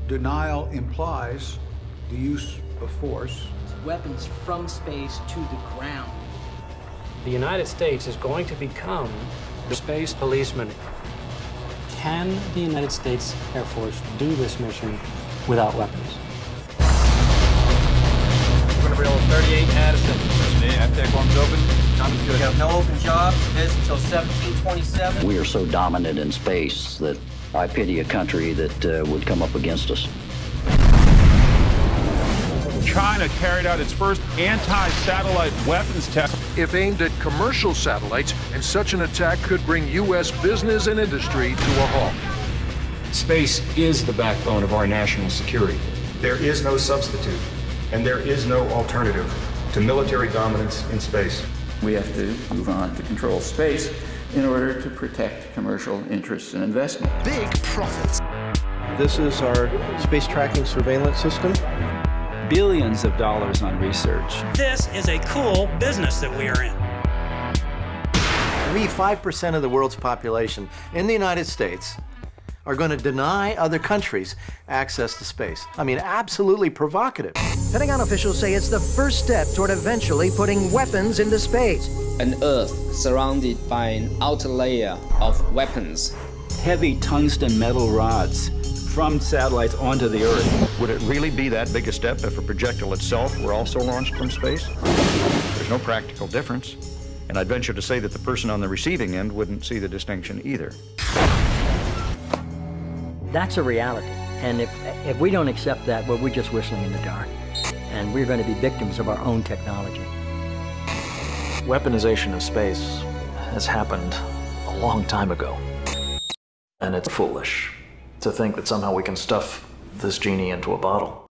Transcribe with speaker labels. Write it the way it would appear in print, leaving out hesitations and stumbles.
Speaker 1: Denial implies the use of force.
Speaker 2: Weapons from space to the ground.
Speaker 3: The United States is going to become the space policeman.
Speaker 4: Can the United States Air Force do this mission without weapons?
Speaker 5: We're going to reel 38 Addison. Attack bombs open.
Speaker 6: We have no open jobs. This until 1727.
Speaker 7: We are so dominant in space that I pity a country that would come up against us.
Speaker 8: China carried out its first anti-satellite weapons test.
Speaker 9: If aimed at commercial satellites, and such an attack could bring U.S. business and industry to a halt.
Speaker 10: Space is the backbone of our national security.
Speaker 11: There is no substitute, and there is no alternative to military dominance in space.
Speaker 12: We have to move on to control space in order to protect commercial interests and investment.
Speaker 13: Big profits.
Speaker 14: This is our space tracking surveillance system.
Speaker 15: Billions of dollars on research.
Speaker 16: This is a cool business that we are in.
Speaker 17: We, 5% of the world's population in the United States, are going to deny other countries access to space. I mean, absolutely provocative.
Speaker 18: Pentagon officials say it's the first step toward eventually putting weapons into space.
Speaker 19: An Earth surrounded by an outer layer of weapons.
Speaker 15: Heavy tungsten metal rods from satellites onto the Earth.
Speaker 20: Would it really be that big a step if a projectile itself were also launched from space? There's no practical difference. And I'd venture to say that the person on the receiving end wouldn't see the distinction either.
Speaker 2: That's a reality. And if we don't accept that, well, we're just whistling in the dark. And we're going to be victims of our own technology. Weaponization of space has happened a long time ago. And it's foolish to think that somehow we can stuff this genie into a bottle.